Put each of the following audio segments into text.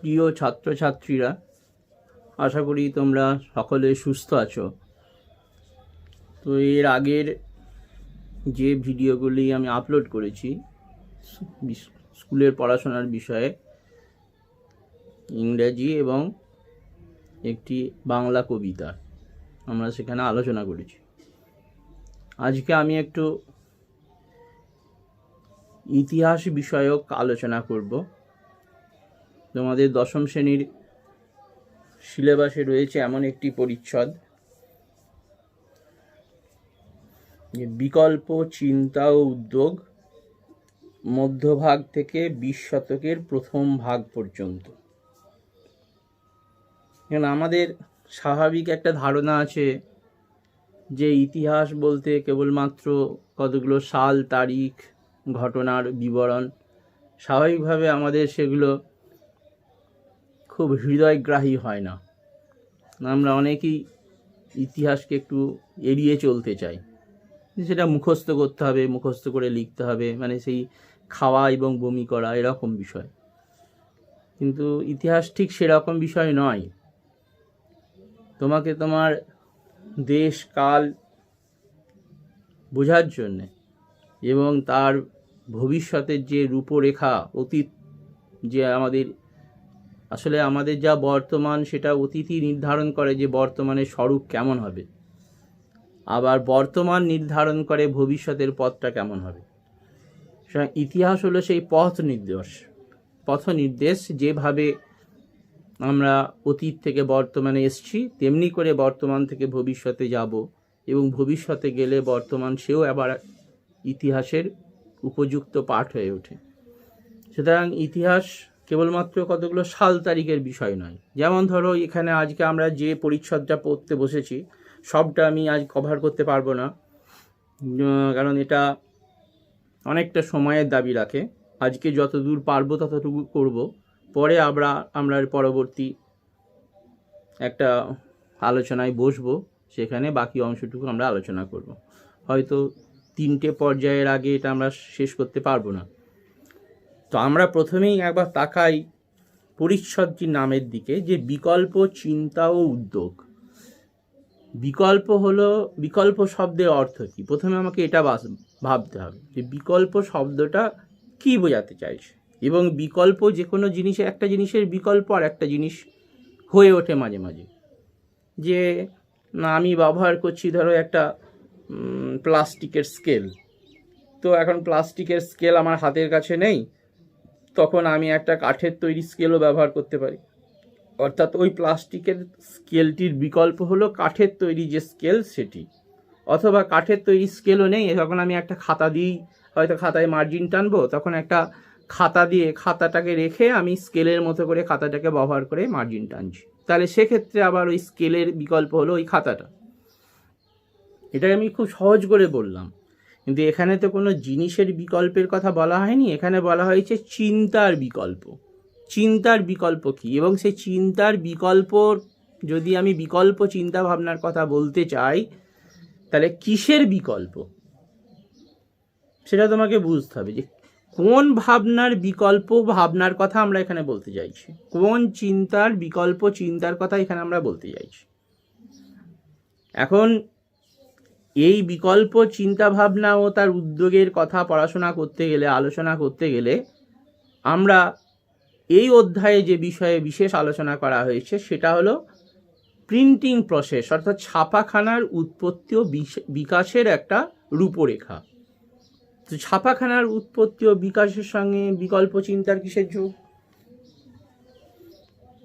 প্রিয় ছাত্রছাত্রীরা, আশা করি তোমরা সকলে সুস্থ আছো। তো এর আগের যে ভিডিওগুলি আমি আপলোড করেছি স্কুলের পড়াশোনার বিষয়ে, ইংরেজি এবং একটি বাংলা কবিতা, আমরা সেখানে আলোচনা করেছি। আজকে আমি একটু ইতিহাস বিষয়ক আলোচনা করব। তোমাদের দশম শ্রেণীর সিলেবাসে রয়েছে এমন একটি পরিচ্ছদ, যে বিকল্প চিন্তা ও উদ্যোগ, মধ্যভাগ থেকে 20 শতকের প্রথম ভাগ পর্যন্ত। এখন আমাদের স্বাভাবিক একটা ধারণা আছে যে ইতিহাস বলতে কেবলমাত্র কতগুলো সাল, তারিখ, ঘটনার বিবরণ। স্বাভাবিকভাবে আমাদের সেগুলো খুব হৃদয়গ্রাহী হয় না। আমরা অনেকেই ইতিহাসকে একটু এড়িয়ে চলতে চাই, সেটা মুখস্থ করতে হবে, মুখস্থ করে লিখতে হবে, মানে সেই খাওয়া এবং বমি করা এরকম বিষয়। কিন্তু ইতিহাস ঠিক সেরকম বিষয় নয়। তোমাকে তোমার দেশ কাল বোঝার জন্যে এবং তার ভবিষ্যতের যে রূপরেখা, অতীত যে আসলে আমাদের যা বর্তমান, সেটা অতীতই নির্ধারণ করে যে বর্তমানের স্বরূপ কেমন হবে, আবার বর্তমান নির্ধারণ করে ভবিষ্যতের পথটা কেমন হবে। ইতিহাস হলো সেই পথ নির্দেশ, যেভাবে আমরা অতীত থেকে বর্তমানে এসেছি, তেমনি করে বর্তমান থেকে ভবিষ্যতে যাব, এবং ভবিষ্যতে গেলে বর্তমান সেও আবার ইতিহাসের উপযুক্ত পাঠ হয়ে ওঠে। সুতরাং ইতিহাস কেবলমাত্র কতগুলো সাল তারিখের বিষয় নয়। যেমন ধরো, এখানে আজকে আমরা যে পরিচ্ছদটা পড়তে বসেছি, সবটা আমি আজ কভার করতে পারবো না, কারণ এটা অনেকটা সময়ের দাবি রাখে। আজকে যতদূর পারবো ততটুকু করব, পরে আমরা পরবর্তী একটা আলোচনায় বসবো, সেখানে বাকি অংশটুকু আমরা আলোচনা করব। হয়তো 3টে পর্যায়ের আগে এটা আমরা শেষ করতে পারবো না। তো আমরা প্রথমেই একবার তাকাই পরিচ্ছদটির নামের দিকে, যে বিকল্প চিন্তা ও উদ্যোগ। বিকল্প শব্দের অর্থ কী? প্রথমে আমাকে এটা ভাবতে হবে যে বিকল্প শব্দটা কি বোঝাতে চাইছে, এবং বিকল্প যে কোনো জিনিসের, একটা জিনিসের বিকল্প আর একটা জিনিস হয়ে ওঠে মাঝে মাঝে। যে না, আমি ব্যবহার করছি ধরো একটা প্লাস্টিকের স্কেল, তো এখন প্লাস্টিকের স্কেল আমার হাতের কাছে নেই, তখন আমি একটা কাঠের তৈরি স্কেলও ব্যবহার করতে পারি। অর্থাৎ ওই প্লাস্টিকের স্কেলটির বিকল্প হলো কাঠের তৈরি যে স্কেল সেটি। অথবা কাঠের তৈরি স্কেলও নেই, তখন আমি একটা খাতা দিয়েই, হয়তো খাতায় মার্জিন টানবো, তখন একটা খাতা দিয়ে খাতাটাকে রেখে আমি স্কেলের মতো করে খাতাটাকে ব্যবহার করে মার্জিন টানছি। তাহলে সেক্ষেত্রে আবার ওই স্কেলের বিকল্প হলো ওই খাতাটা। এটা আমি খুব সহজ করে বললাম, কিন্তু এখানে তো কোনো জিনিসের বিকল্পের কথা বলা হয়নি। এখানে বলা হয়েছে চিন্তার বিকল্প। চিন্তার বিকল্প কী, এবং সেই চিন্তার বিকল্প, যদি আমি বিকল্প চিন্তা ভাবনার কথা বলতে চাই, তাহলে কিসের বিকল্প সেটা তোমাকে বুঝতে হবে, যে কোন ভাবনার বিকল্প ভাবনার কথা আমরা এখানে বলতে চাইছি, কোন চিন্তার বিকল্প চিন্তার কথা এখানে আমরা বলতে চাইছি। এখন এই বিকল্প চিন্তা ভাবনা ও তার উদ্যোগের কথা পড়াশোনা করতে গেলে, আলোচনা করতে গেলে, আমরা এই অধ্যায়ে যে বিষয়ে বিশেষ আলোচনা করা হয়েছে সেটা হলো প্রিন্টিং প্রসেস, অর্থাৎ ছাপাখানার উৎপত্তি ও বিকাশের একটা রূপরেখা। তো ছাপাখানার উৎপত্তি ও বিকাশের সঙ্গে বিকল্প চিন্তার কিসের যোগ?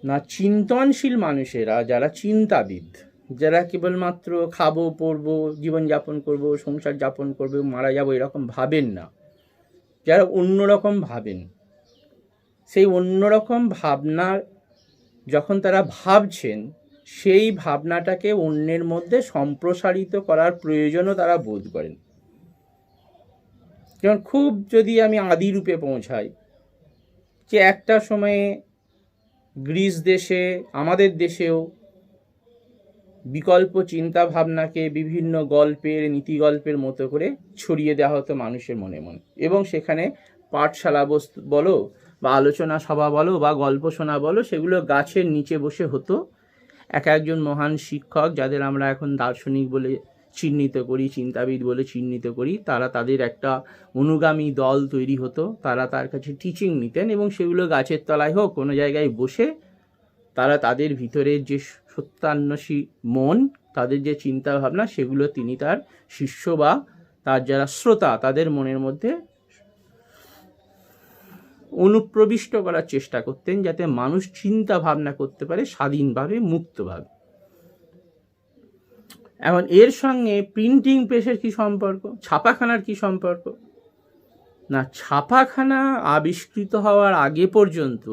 না, চিন্তনশীল মানুষেরা, যারা চিন্তাবিদ, যারা কেবলমাত্র খাবো, পরবো, জীবনযাপন করব, সংসার যাপন করবো, মারা যাবো এরকম ভাবেন না, যারা অন্যরকম ভাবেন, সেই অন্যরকম ভাবনার যখন তারা ভাবছেন, সেই ভাবনাটাকে অন্যের মধ্যে সম্প্রসারিত করার প্রয়োজনও তারা বোধ করেন। যেমন খুব যদি আমি আদি রূপে পৌঁছাই, যে একটা সময়ে গ্রিস দেশে, আমাদের দেশেও বিকল্প চিন্তা ভাবনাকে বিভিন্ন গল্পের, নীতিগল্পের মতো করে ছড়িয়ে দেওয়া হতো মানুষের মনে মনে, এবং সেখানে পাঠশালা বলো বা আলোচনা সভা বলো বা গল্প শোনা বলো, সেগুলো গাছের নিচে বসে হতো। একজন মহান শিক্ষক, যাদের আমরা এখন দার্শনিক বলে চিহ্নিত করি, চিন্তাবিদ বলে চিহ্নিত করি, তারা তাদের একটা অনুগামী দল তৈরি হতো, তারা তার কাছে টিচিং নিতেন এবং সেগুলো গাছের তলায় হোক কোনো জায়গায় বসে তারা তাদের ভিতরের যে সত্যান্বেষী মন, তাদের যে চিন্তা ভাবনা, সেগুলো তিনি তার শিষ্য বা তার যারা শ্রোতা তাদের মনের মধ্যে অনুপ্রবিষ্ট করার চেষ্টা করতেন, যাতে মানুষ চিন্তা ভাবনা করতে পারে স্বাধীনভাবে, মুক্তভাবে। এখন এর সঙ্গে প্রিন্টিং প্রেসের কি সম্পর্ক, ছাপাখানার কি সম্পর্ক? না, ছাপাখানা আবিষ্কৃত হওয়ার আগে পর্যন্ত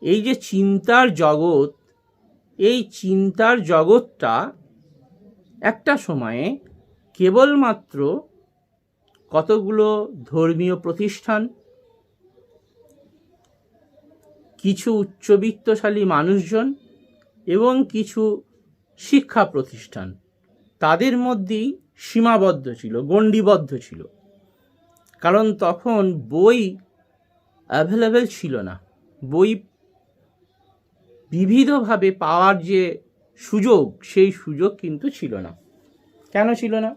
এই যে চিন্তার জগৎ, এই চিন্তার জগৎটা একটা সময়ে কেবলমাত্র কতগুলো ধর্মীয় প্রতিষ্ঠান, কিছু উচ্চবিত্তশালী মানুষজন এবং কিছু শিক্ষা প্রতিষ্ঠান, তাদের মধ্যেই সীমাবদ্ধ ছিল, গণ্ডিবদ্ধ ছিল। কারণ তখন বই অ্যাভেলেবেল ছিল না, বই বিবিধভাবে পাওয়ার যে সুযোগ, সেই সুযোগ কিন্তু ছিল না। কেন ছিল না?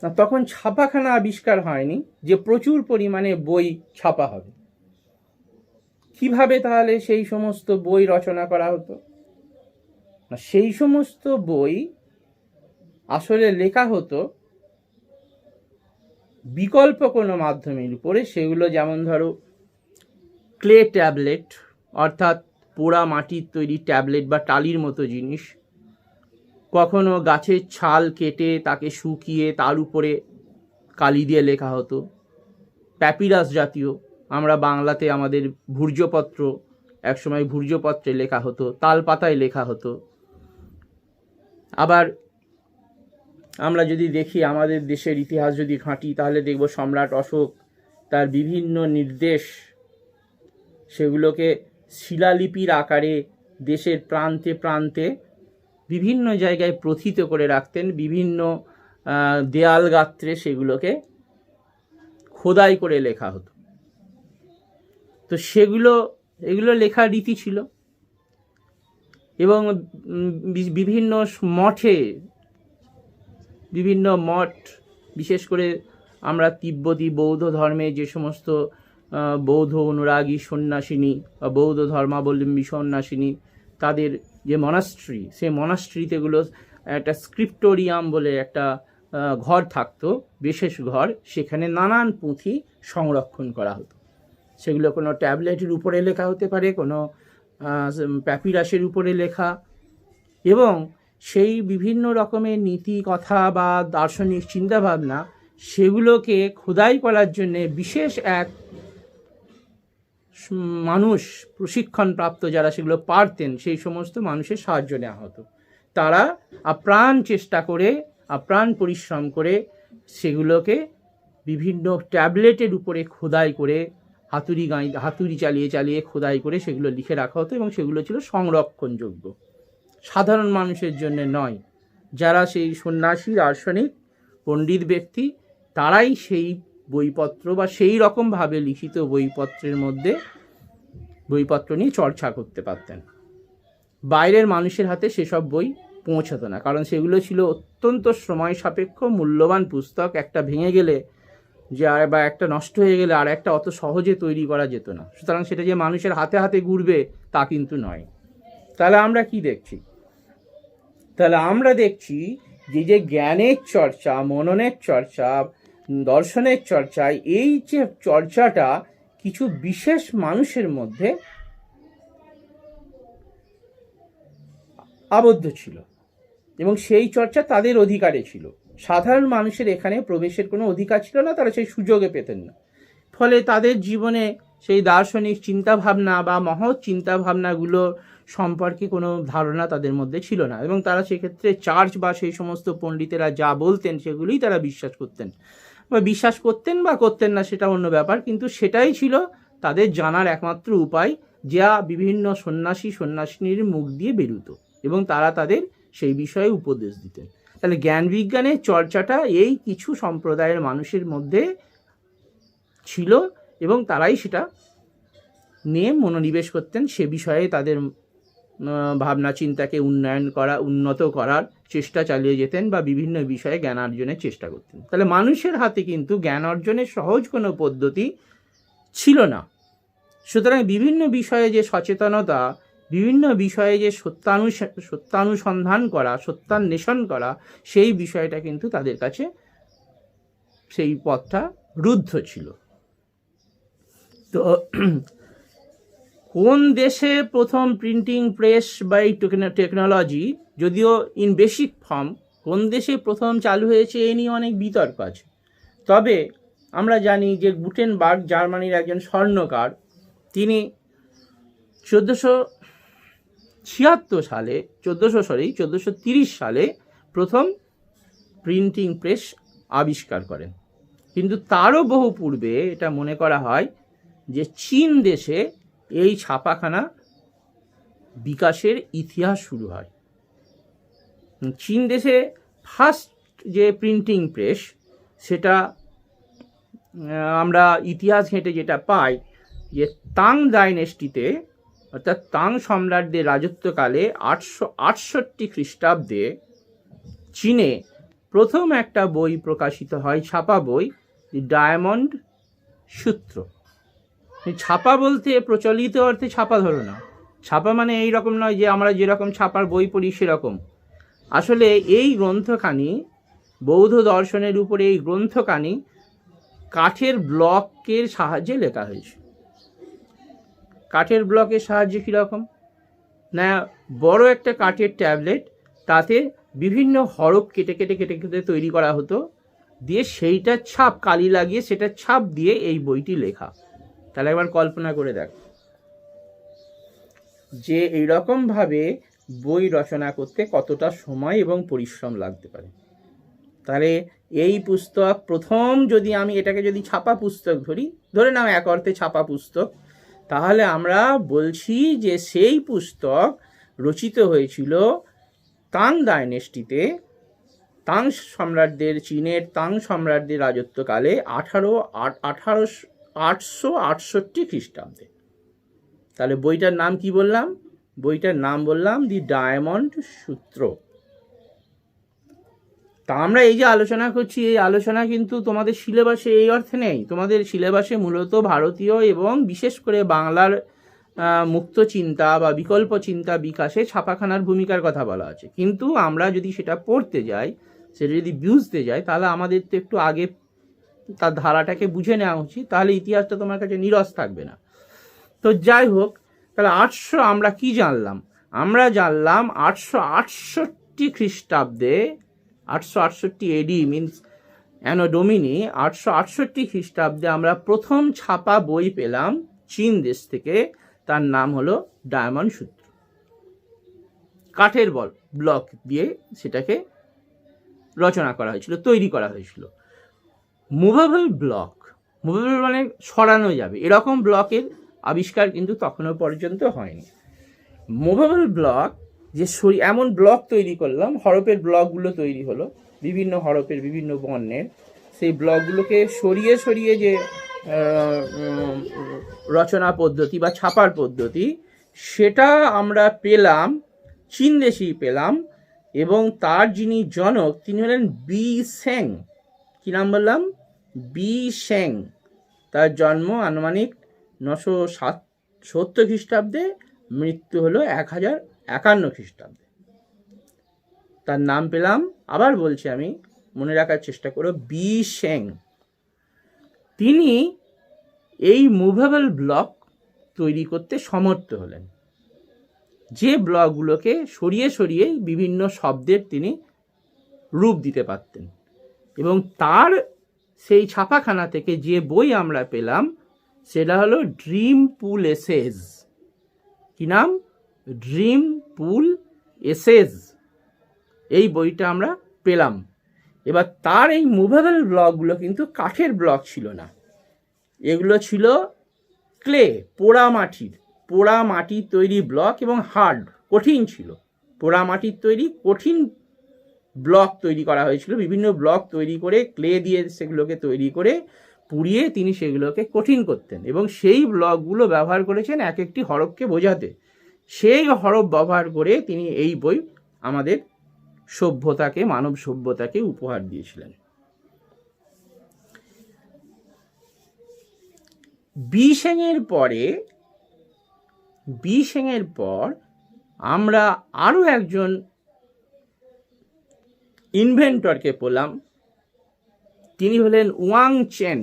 তখন ছাপাখানা আবিষ্কার হয়নি যে প্রচুর পরিমাণে বই ছাপা হবে। কিভাবে তাহলে সেই সমস্ত বই রচনা করা হতো? সেই সমস্ত বই আসলে লেখা হতো বিকল্প কোনো মাধ্যমের উপরে। সেগুলো যেমন ধরো ক্লে ট্যাবলেট, অর্থাৎ পোড়া মাটির তৈরি ট্যাবলেট বা টালির মতো জিনিস, কখনো গাছের ছাল কেটে তাকে শুকিয়ে তার উপরে কালি দিয়ে লেখা হতো। প্যাপিরাস জাতীয়, আমরা বাংলাতে আমাদের ভূর্জপত্র, একসময় ভূর্জপত্রে লেখা হতো, তাল পাতায় লেখা হতো। আবার আমরা যদি দেখি আমাদের দেশের ইতিহাস যদি ঘাঁটি, তাহলে দেখব সম্রাট অশোক তার বিভিন্ন নির্দেশ, সেগুলোকে শিলালিপির আকারে দেশের প্রান্তে প্রান্তে বিভিন্ন জায়গায় প্রথিত করে রাখতেন। বিভিন্ন দেয়াল গাত্রে সেগুলোকে খোদাই করে লেখা হতো। তো এগুলো লেখার রীতি ছিল। এবং বিভিন্ন মঠে, বিভিন্ন মঠ, বিশেষ করে আমরা তিব্বতী বৌদ্ধ ধর্মে যে সমস্ত বৌদ্ধ অনুরাগী সন্ন্যাসিনী বা বৌদ্ধ ধর্মাবলম্বী সন্ন্যাসিনী, তাদের যে মনাস্ট্রি, সেই মনাস্ট্রিতেগুলো একটা স্ক্রিপ্টোরিয়াম বলে একটা ঘর থাকতো, বিশেষ ঘর, সেখানে নানান পুঁথি সংরক্ষণ করা হতো। সেগুলো কোনো ট্যাবলেটের উপরে লেখা হতে পারে, কোনো প্যাপিরাসের উপরে লেখা, এবং সেই বিভিন্ন রকমের নীতি কথা বা দার্শনিক চিন্তাভাবনা, সেগুলোকে খোদাই করার জন্যে বিশেষ এক মানুষ, প্রশিক্ষণপ্রাপ্ত যারা সেগুলো পারতেন, সেই সমস্ত মানুষের সাহায্য নেওয়া হতো। তারা আপ্রাণ চেষ্টা করে, আপ্রাণ পরিশ্রম করে সেগুলোকে বিভিন্ন ট্যাবলেটের উপরে খোদাই করে, হাতুড়ি চালিয়ে চালিয়ে খোদাই করে সেগুলো লিখে রাখা হতো, এবং সেগুলো ছিল সংরক্ষণযোগ্য, সাধারণ মানুষের জন্য নয়। যারা সেই সন্ন্যাসী, দার্শনিক, পণ্ডিত ব্যক্তি, তারাই সেই বইপত্র বা সেই রকমভাবে লিখিত বইপত্রের মধ্যে বইপত্র নিয়ে চর্চা করতে পারতেন। বাইরের মানুষের হাতে সেসব বই পৌঁছাতো না, কারণ সেগুলো ছিল অত্যন্ত সময় সাপেক্ষ, মূল্যবান পুস্তক। একটা ভেঙে গেলে যে বা একটা নষ্ট হয়ে গেলে আর একটা অত সহজে তৈরি করা যেত না। সুতরাং সেটা যে মানুষের হাতে হাতে ঘুরবে তা কিন্তু নয়। তাহলে আমরা কি দেখছি? তাহলে আমরা দেখছি যে জ্ঞানের চর্চা, মননের চর্চা, দর্শনের চর্চা, এই যে চর্চাটা কিছু বিশেষ মানুষের মধ্যে আবদ্ধ ছিল, এবং সেই চর্চা তাদের অধিকারে ছিল। সাধারণ মানুষের এখানে প্রবেশের কোনো অধিকার ছিল না, তারা সেই সুযোগে পেতেন না। ফলে তাদের জীবনে সেই দার্শনিক চিন্তাভাবনা বা মহৎ চিন্তাভাবনাগুলো সম্পর্কে কোনো ধারণা তাদের মধ্যে ছিল না, এবং তারা সেক্ষেত্রে চার্চ বা সেই সমস্ত পণ্ডিতেরা যা বলতেন সেগুলোই তারা বিশ্বাস করতেন বা করতেন না, সেটা অন্য ব্যাপার। কিন্তু সেটাই ছিল তাদের জানার একমাত্র উপায়, যা বিভিন্ন সন্ন্যাসিনীর মুখ দিয়ে বেরোতো, এবং তারা তাদের সেই বিষয়ে উপদেশ দিতেন। তাহলে জ্ঞান বিজ্ঞানের চর্চাটা এই কিছু সম্প্রদায়ের মানুষের মধ্যে ছিল, এবং তারাই সেটা নিয়ে মনোনিবেশ করতেন, সে বিষয়ে তাদের ভাবনা চিন্তাকে উন্নত করার চেষ্টা চালিয়ে যেতেন বা বিভিন্ন বিষয়ে জ্ঞান অর্জনের চেষ্টা করতেন। তাহলে মানুষের হাতে কিন্তু জ্ঞান অর্জনের সহজ কোনো পদ্ধতি ছিল না। সুতরাং বিভিন্ন বিষয়ে যে সচেতনতা, বিভিন্ন বিষয়ে যে সত্যানুসন্ধান করা, সত্যান্বেষণ করা, সেই বিষয়টা কিন্তু তাদের কাছে সেই পথটা রুদ্ধ ছিল। তো কোন দেশে প্রথম প্রিন্টিং প্রেস বা এই টেকনোলজি, যদিও ইন বেসিক ফর্ম, কোন দেশে প্রথম চালু হয়েছে এ নিয়ে অনেক বিতর্ক আছে। তবে আমরা জানি যে গুটেনবার্গ জার্মানির একজন স্বর্ণকার, তিনি 1430 সালে প্রথম প্রিন্টিং প্রেস আবিষ্কার করেন। কিন্তু তারও বহু পূর্বে এটা মনে করা হয় যে চীন দেশে এই ছাপাখানা বিকাশের ইতিহাস শুরু হয়। চীন দেশে ফার্স্ট যে প্রিন্টিং প্রেস, সেটা আমরা ইতিহাস ঘেঁটে যেটা পাই যে তাং ডাইনেস্টিতে, অর্থাৎ তাং সম্রাটদের রাজত্বকালে 868 খ্রিস্টাব্দে চীনে প্রথম একটা বই প্রকাশিত হয়, ছাপা বই, ডায়মন্ড সূত্র। ছাপা বলতে প্রচলিত অর্থে ছাপা ধরো না, ছাপা মানে এই রকম নয় যে আমরা যেরকম ছাপার বই পড়ি সেরকম। আসলে এই গ্রন্থখানি, বৌদ্ধ দর্শনের উপরে এই গ্রন্থখানি কাঠের ব্লকের সাহায্যে লেখা হয়েছে। কাঠের ব্লকের সাহায্যে কীরকম না, বড় একটা কাঠের ট্যাবলেট, তাতে বিভিন্ন হরফ কেটে কেটে কেটে কেটে তৈরি করা হতো, দিয়ে সেইটার ছাপ কালি লাগিয়ে সেটার ছাপ দিয়ে এই বইটি লেখা। তাহলে একবার কল্পনা করে দেখ যে এইরকমভাবে বই রচনা করতে কতটা সময় এবং পরিশ্রম লাগতে পারে। তাহলে এই পুস্তক প্রথম, যদি আমি এটাকে যদি ছাপা পুস্তক ধরে নাও এক অর্থে ছাপা পুস্তক, তাহলে আমরা বলছি যে সেই পুস্তক রচিত হয়েছিল তাং ডাইনেস্টিতে, তাং সম্রাটদের, চীনের তাং সম্রাটদের রাজত্বকালে 868 খ্রিস্টাব্দে। তাহলে বইটার নাম কি বললাম? বইটার নাম বললাম দি ডায়মন্ড সূত্র। তা আমরা এই যে আলোচনা করছি, এই আলোচনা কিন্তু তোমাদের সিলেবাসে এই অর্থে নেই। তোমাদের সিলেবাসে মূলত ভারতীয় এবং বিশেষ করে বাংলার মুক্ত চিন্তা বা বিকল্প চিন্তা বিকাশে ছাপাখানার ভূমিকার কথা বলা আছে। কিন্তু আমরা যদি সেটা পড়তে যাই, সেটা যদি বুঝতে যাই, তাহলে আমাদের তো একটু আগে তার ধারাটাকে বুঝে নেওয়া উচিত, তাহলে ইতিহাসটা তোমার কাছে নিরস থাকবে না। তো যাই হোক, তাহলে আমরা কি জানলাম? আমরা জানলাম 868 খ্রিস্টাব্দে, 868 এডি মিনস অ্যানো ডোমিনি, 868 খ্রিস্টাব্দে আমরা প্রথম ছাপা বই পেলাম চীন দেশ থেকে। তার নাম হলো ডায়মন্ড সূত্র। কাঠের ব্লক দিয়ে সেটাকে রচনা করা হয়েছিল, তৈরি করা হয়েছিল। মুভেবল ব্লক, মুভেবল মানে সরানো যাবে, এরকম ব্লকের আবিষ্কার কিন্তু তখনও পর্যন্ত হয়নি। মুভেবল ব্লক, যে এমন ব্লক তৈরি করলাম, হরফের ব্লকগুলো তৈরি হলো, বিভিন্ন হরফের বিভিন্ন বর্ণের, সেই ব্লকগুলোকে সরিয়ে সরিয়ে যে রচনা পদ্ধতি বা ছাপার পদ্ধতি, সেটা আমরা পেলাম চীন দেশেই পেলাম। এবং তার যিনি জনক, তিনি হলেন বি সেং। কি নাম বললাম? বি সেং। তার জন্ম আনুমানিক 970 খ্রিস্টাব্দে, মৃত্যু হলো 1051 খ্রিস্টাব্দে। তার নাম পেলাম, আবার বলছি আমি, মনে রাখার চেষ্টা করো, বি সেং। তিনি এই মুভেবল ব্লক তৈরি করতে সমর্থ হলেন, যে ব্লকগুলোকে সরিয়ে সরিয়ে বিভিন্ন শব্দের তিনি রূপ দিতে পারতেন। এবং তার সেই ছাপাখানা থেকে যে বই আমরা পেলাম, সেটা হলো ড্রিম পুল এসেজ। কি নাম? ড্রিম পুল এসেজ। এই বইটা আমরা পেলাম। এবার তার এই মুভেবল ব্লকগুলো কিন্তু কাঠের ব্লক ছিল না, এগুলো ছিল ক্লে, পোড়া মাটির তৈরি ব্লক, এবং হার্ড, কঠিন ছিল। পোড়া মাটির তৈরি কঠিন ব্লক তৈরি করা হয়েছিল, বিভিন্ন ব্লক তৈরি করে ক্লে দিয়ে সেগুলোকে তৈরি করে পুড়িয়ে তিনি সেগুলোকে কঠিন করতেন এবং সেই ব্লকগুলো ব্যবহার করেছেন এক একটি হরফকে বোঝাতে। সেই হরফ ব্যবহার করে তিনি এই বই আমাদের সভ্যতাকে, মানব সভ্যতাকে উপহার দিয়েছিলেন। বিশেংয়ের পর আমরা আরও একজন ইনভেন্টরকে পেলাম। তিনি হলেন ওয়াং চেন।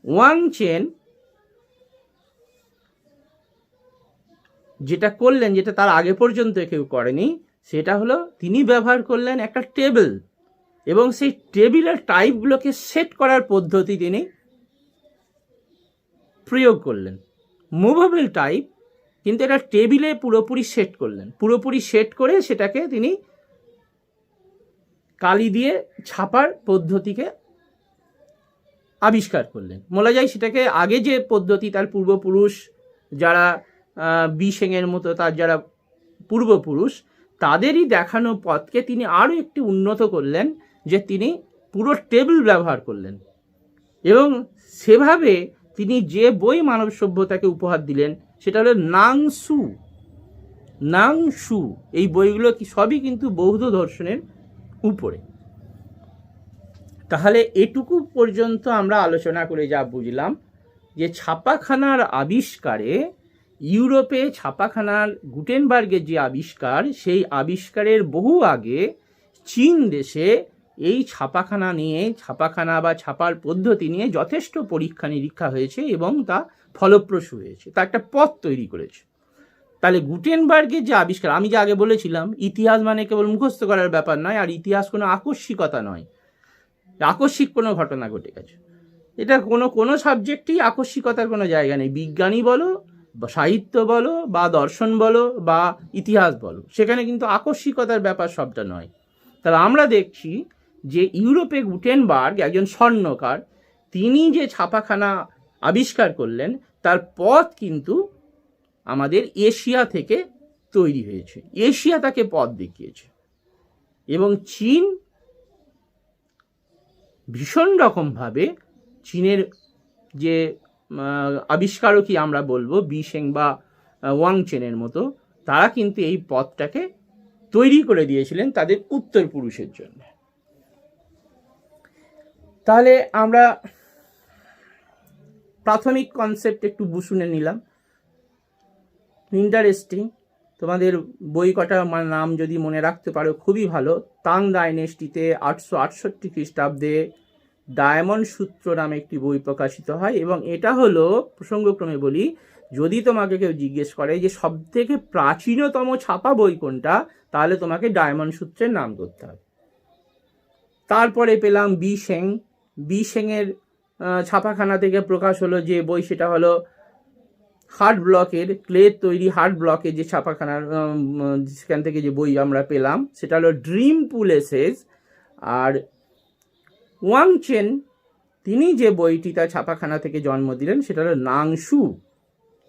ওয়াং চেন যেটা করলেন, যেটা তার আগে পর্যন্ত কেউ করেনি, সেটা হলো তিনি ব্যবহার করলেন একটা টেবিল, এবং সেই টেবিলের টাইপগুলোকে সেট করার পদ্ধতি তিনি প্রয়োগ করলেন। মুভেবল টাইপ, কিন্তু এটা টেবিলে পুরোপুরি সেট করলেন। পুরোপুরি সেট করে সেটাকে তিনি কালি দিয়ে ছাপার পদ্ধতিকে আবিষ্কার করলেন। বলা যায় সেটাকে আগে যে পদ্ধতি তার পূর্বপুরুষ যারা বিশেংয়ের মতো, তার যারা পূর্বপুরুষ, তাদেরই দেখানো পথকে তিনি আরও একটু উন্নত করলেন, যে তিনি পুরো টেবিল ব্যবহার করলেন। এবং সেভাবে তিনি যে বই মানব সভ্যতাকে উপহার দিলেন সেটা হলো নাংশু। এই বইগুলো সবই কিন্তু বৌদ্ধ দর্শনের উপরে। তাহলে এটুকু পর্যন্ত আমরা আলোচনা করে যা বুঝলাম, যে ছাপাখানার আবিষ্কারে, ইউরোপে ছাপাখানার গুটেনবার্গের যে আবিষ্কার, সেই আবিষ্কারের বহু আগে চীন দেশে এই ছাপাখানা বা ছাপার পদ্ধতি নিয়ে যথেষ্ট পরীক্ষা নিরীক্ষা হয়েছে এবং তা ফলপ্রসূ হয়েছে, তা একটা পথ তৈরি করেছে। তাহলে গুটেনবার্গের যে আবিষ্কার, আমি যে আগে বলেছিলাম, ইতিহাস মানে কেবল মুখস্থ করার ব্যাপার নয়, আর ইতিহাস কোনো আকস্মিকতা নয়, আকস্মিক কোনো ঘটনা ঘটে গেছে। এটা কোনো সাবজেক্টেই আকস্মিকতার কোনো জায়গা নেই। বিজ্ঞানী বলো, বা সাহিত্য বলো, বা দর্শন বলো, বা ইতিহাস বলো, সেখানে কিন্তু আকস্মিকতার ব্যাপার সবটা নয়। তাহলে আমরা দেখছি যে ইউরোপে গুটেনবার্গ একজন স্বর্ণকার, তিনি যে ছাপাখানা আবিষ্কার করলেন তার পথ কিন্তু আমাদের এশিয়া থেকে তৈরি হয়েছে। এশিয়া তাকে পথ দেখিয়েছে, এবং চীন ভীষণ রকমভাবে, চীনের যে আবিষ্কারকই আমরা বলবো বিশেং বা ওয়াং চেনের মতো, তারা কিন্তু এই পথটাকে তৈরি করে দিয়েছিলেন তাদের উত্তরপুরুষের জন্য। তাহলে আমরা প্রাথমিক কনসেপ্ট একটু শুনে নিলাম, ইন্টারেস্টিং। তোমাদের বই কটা নাম যদি মনে রাখতে পারো খুবই ভালো। তাং ডাইনেস্টিতে 868 খ্রিস্টাব্দে ডায়মন্ড সূত্র নামে একটি বই প্রকাশিত হয়, এবং এটা হলো, প্রসঙ্গক্রমে বলি, যদি তোমাকে কেউ জিজ্ঞেস করে যে সব থেকে প্রাচীনতম ছাপা বই কোনটা, তাহলে তোমাকে ডায়মন্ড সূত্রের নাম করতে হবে। তারপরে পেলাম বিশেংয়ের ছাপাখানা থেকে প্রকাশ হলো যে বই, সেটা হলো হার্ড ব্লকের, ক্লের তৈরি হার্ড ব্লকের যে ছাপাখানার, সেখান থেকে যে বই আমরা পেলাম সেটা হলো ড্রিম পুল এসেস। আর ওয়াং চেন, তিনি যে বইটি তার ছাপাখানা থেকে জন্ম দিলেন সেটা হলো নাংশু।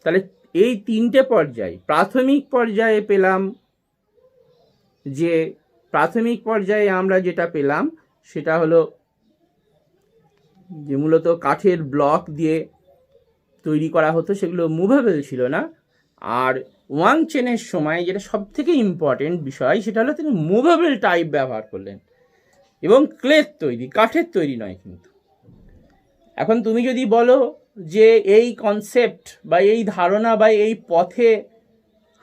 তাহলে এই তিনটে পর্যায়ে, প্রাথমিক পর্যায়ে পেলাম, যে প্রাথমিক পর্যায়ে আমরা যেটা পেলাম সেটা হলো যে মূলত কাঠের ব্লক দিয়ে তৈরি করা হতো, সেগুলো মুভেবল ছিল না। আর ওয়াং চেনের সময় যেটা সব থেকে ইম্পর্টেন্ট বিষয়, সেটা হলো তিনি মুভেবল টাইপ ব্যবহার করলেন, এবং ক্লের তৈরি, কাঠের তৈরি নয় কিন্তু। এখন তুমি যদি বলো যে এই কনসেপ্ট বা এই ধারণা বা এই পথে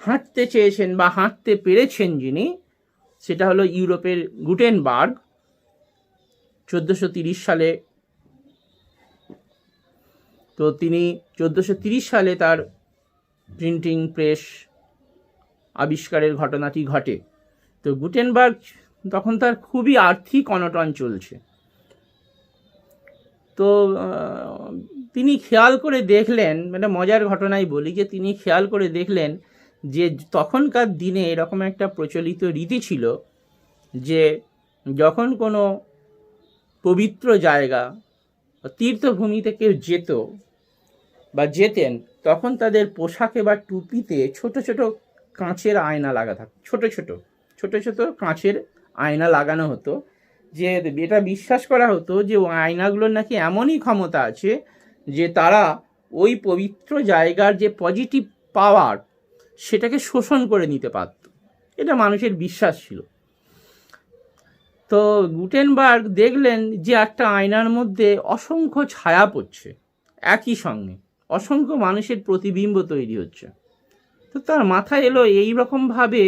হাঁটতে চেয়েছেন বা হাঁটতে পেরেছেন যিনি, সেটা হলো ইউরোপের গুটেনবার্গ। 1430 সালে, তো তিনি 1430 সালে তার প্রিন্টিং প্রেস আবিষ্কারের ঘটনাটি ঘটে। তো গুটেনবার্গ তখন তার খুবই আর্থিক অনটন চলছে। তো তিনি খেয়াল করে দেখলেন, মানে মজার ঘটনাই বলি, যে তিনি খেয়াল করে দেখলেন যে তখনকার দিনে এরকম একটা প্রচলিত রীতি ছিল যে যখন কোনো পবিত্র জায়গা, তীর্থভূমিতে কেউ যেতেন, তখন তাদের পোশাকে বা টুপিতে ছোট ছোট কাঁচের আয়না লাগা থাকতো, ছোট ছোট কাঁচের আয়না লাগানো হতো, যে এটা বিশ্বাস করা হতো যে ওই আয়নাগুলোর নাকি এমনই ক্ষমতা আছে যে তারা ওই পবিত্র জায়গার যে পজিটিভ পাওয়ার সেটাকে শোষণ করে নিতে পারত। এটা মানুষের বিশ্বাস ছিল। তো গুটেনবার্গ দেখলেন যে একটা আয়নার মধ্যে অসংখ্য ছায়া পড়ছে, একই সঙ্গে অসংখ্য মানুষের প্রতিবিম্ব তৈরি হচ্ছে। তো তার মাথায় এলো এই রকমভাবে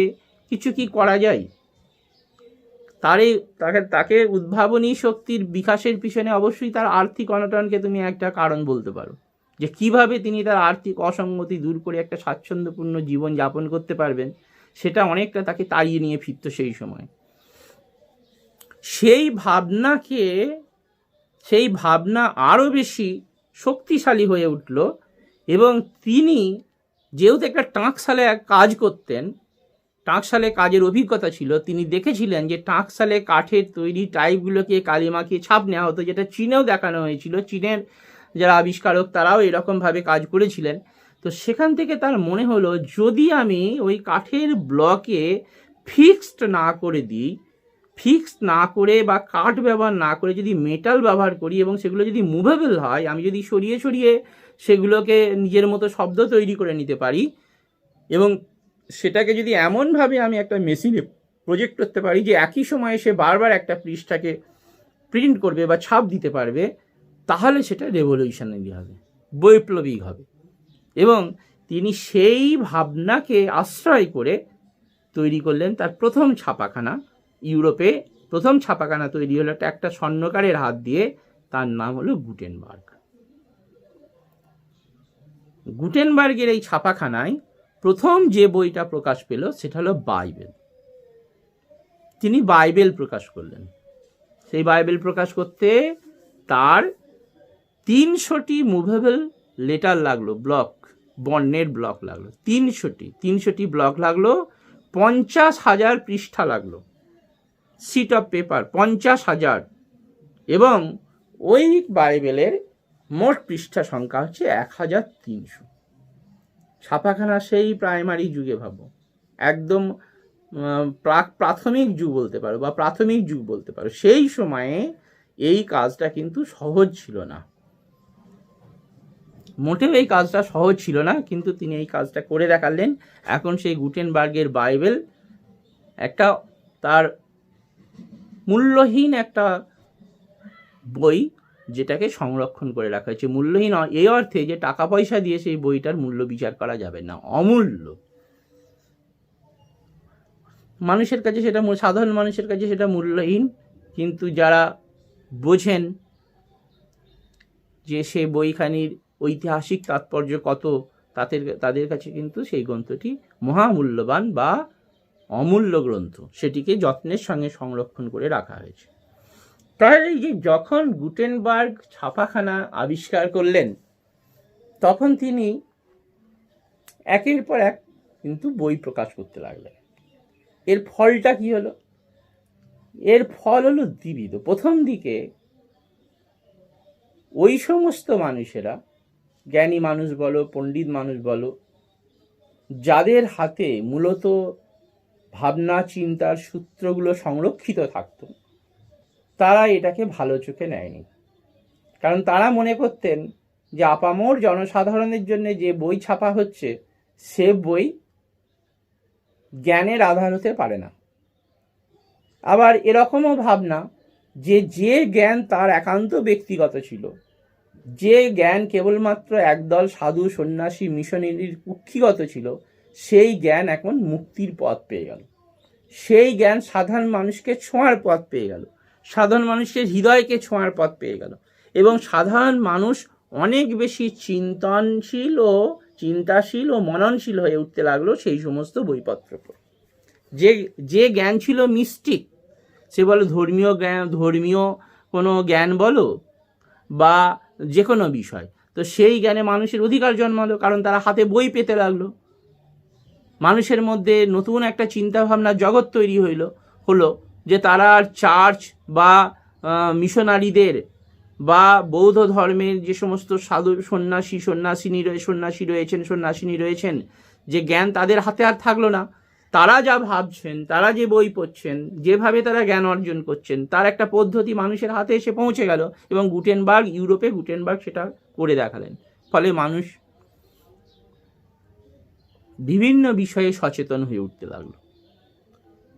কিছু কি করা যায়। তাকে উদ্ভাবনী শক্তির বিকাশের পিছনে অবশ্যই তার আর্থিক অনটনকে তুমি একটা কারণ বলতে পারো, যে কিভাবে তিনি তার আর্থিক অসঙ্গতি দূর করে একটা স্বাচ্ছন্দ্যপূর্ণ জীবন যাপন করতে পারবেন, সেটা অনেকটা তাকে তাড়িয়ে নিয়ে ফিরত সেই সময়। সেই ভাবনা আরও বেশি শক্তিশালী হয়ে উঠল, এবং তিনি যেহেতু একটা টাঁকশালে কাজ করতেন, টাঁকশালে কাজের অভিজ্ঞতা ছিল, তিনি দেখেছিলেন যে টাঁকশালে কাঠের তৈরি টাইপগুলোকে কালি মাখিয়ে ছাপ নেওয়া হতো, যেটা চীনেও দেখানো হয়েছিল। চীনের যারা আবিষ্কারক তারাও এরকমভাবে কাজ করেছিলেন। তো সেখান থেকে তার মনে হলো, যদি আমি ওই কাঠের ব্লকে ফিক্সড না করে দিই, ফিক্সড না করে বা কাঠ ব্যবহার না করে যদি মেটাল ব্যবহার করি এবং সেগুলো যদি মুভেবল হয়, আমি যদি সরিয়ে সরিয়ে সেগুলোকে নিজের মতো শব্দ তৈরি করে নিতে পারি, এবং সেটাকে যদি এমনভাবে আমি একটা মেশিনে প্রজেক্ট করতে পারি যে একই সময়ে সে বারবার একটা পৃষ্ঠাকে প্রিন্ট করবে বা ছাপ দিতে পারবে, তাহলে সেটা রেভলিউশনারি হবে, বৈপ্লবিক হবে। এবং তিনি সেই ভাবনাকে আশ্রয় করে তৈরি করলেন তার প্রথম ছাপাখানা। ইউরোপে প্রথম ছাপাখানা তৈরি হলো একটা স্বর্ণকারের হাত দিয়ে, তার নাম হলো গুটেনবার্গ। গুটেনবার্গের এই ছাপাখানায় প্রথম যে বইটা প্রকাশ পেল সেটা হলো বাইবেল। তিনি বাইবেল প্রকাশ করলেন। সেই বাইবেল প্রকাশ করতে তার 300টি মুভেবল লেটার লাগলো, ব্লক, বর্ণের ব্লক লাগলো, 300টি ব্লক লাগলো, 50,000 পৃষ্ঠা লাগলো, শিট অফ পেপার 50,000। এবং ওই বাইবেলের মোট পৃষ্ঠা সংখ্যা হচ্ছে 1,300। ছাপাখানা সেই প্রাইমারি যুগে, ভাবো, একদম প্রাথমিক যুগ বলতে পারো বা প্রাথমিক যুগ বলতে পারো। সেই সময়ে এই কাজটা কিন্তু সহজ ছিল না, মোটেও এই কাজটা সহজ ছিল না, কিন্তু তিনি এই কাজটা করে দেখালেন। এখন সেই গুটেনবার্গের বাইবেল একটা তার মূল্যহীন একটা বই, যেটাকে সংরক্ষণ করে রাখা হয়েছে। মূল্যহীন এই অর্থে যে টাকা পয়সা দিয়ে সেই বইটার মূল্য বিচার করা যাবে না, অমূল্য। মানুষের কাছে সেটা, সাধারণ মানুষের কাছে সেটা মূল্যহীন, কিন্তু যারা বোঝেন যে সে বইখানির ঐতিহাসিক তাৎপর্য কত, তাদের কাছে কিন্তু সেই গ্রন্থটি মহামূল্যবান বা অমূল্য গ্রন্থ, সেটিকে যত্নের সঙ্গে সংরক্ষণ করে রাখা হয়েছে। তাহলে যে যখন গুটেনবার্গ ছাপাখানা আবিষ্কার করলেন, তখন তিনি একের পর এক কিন্তু বই প্রকাশ করতে লাগলেন। এর ফলটা কি হলো? এর ফল হলো দ্বিবিধ। প্রথম দিকে ওই সমস্ত মানুষেরা, জ্ঞানী মানুষ বলো, পণ্ডিত মানুষ বলো, যাদের হাতে মূলত ভাবনা চিন্তার সূত্রগুলো সংরক্ষিত থাকত, তারা এটাকে ভালো চোখে নেয়নি। কারণ তারা মনে করতেন যে আপামর জনসাধারণের জন্য যে বই ছাপা হচ্ছে, সে বই জ্ঞানের আধার হতে পারে না। আবার এরকমও ভাবনা যে জ্ঞান তার একান্ত ব্যক্তিগত ছিল, যে জ্ঞান কেবলমাত্র একদল সাধু সন্ন্যাসী মিশনারির কুক্ষিগত ছিল, সেই জ্ঞান এখন মুক্তির পথ পেয়ে গেল। সেই জ্ঞান সাধারণ মানুষকে ছোঁয়ার পথ পেয়ে গেল, সাধারণ মানুষের হৃদয়কে ছোঁয়ার পথ পেয়ে গেল। এবং সাধারণ মানুষ অনেক বেশি চিন্তাশীল ও মননশীল হয়ে উঠতে লাগলো সেই সমস্ত বইপত্র। যে জ্ঞান ছিল মিস্টিক, সে বলো ধর্মীয় জ্ঞান, ধর্মীয় কোনো জ্ঞান বলো বা যে কোনো বিষয়, তো সেই জ্ঞানে মানুষের অধিকার জন্মালো, কারণ তারা হাতে বই পেতে লাগলো। মানুষের মধ্যে নতুন একটা চিন্তাভাবনার জগৎ তৈরি হলো যে তারা আর চার্চ বা মিশনারিদের বা বৌদ্ধ ধর্মের যে সমস্ত সাধু সন্ন্যাসী রয়েছেন, যে জ্ঞান তাদের হাতে আর থাকলো না। তারা যা ভাবছেন, তারা যে বই পড়ছেন, যেভাবে তারা জ্ঞান অর্জন করছেন, তার একটা পদ্ধতি মানুষের হাতে এসে পৌঁছে গেল, এবং ইউরোপে গুটেনবার্গ সেটা করে দেখালেন। ফলে মানুষ বিভিন্ন বিষয়ে সচেতন হয়ে উঠতে লাগলো।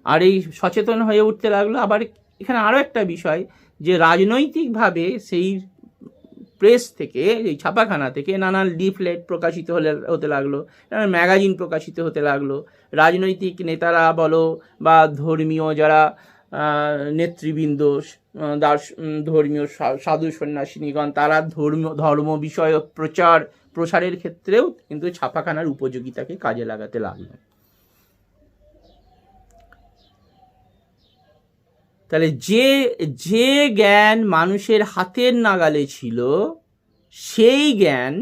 আর এই সচেতন হয়ে উঠতে লাগলো। আবার এখানে আরও একটা বিষয়, যে রাজনৈতিকভাবে সেই প্রেস থেকে, এই ছাপাখানা থেকে নানান লিফলেট প্রকাশিত হতে লাগলো, নানান ম্যাগাজিন প্রকাশিত হতে লাগলো। রাজনৈতিক নেতারা বলো বা ধর্মীয় যারা নেতৃবৃন্দ, ধর্মীয় সাধু সন্ন্যাসিনীগণ, তারা ধর্ম বিষয়ক প্রসারের ক্ষেত্রেও কিন্তু ছাপাখানার উপযোগিতাকে কাজে লাগাতে লাগলো। তাহলে যে জ্ঞান মানুষের হাতের নাগালে ছিল, সেই জ্ঞান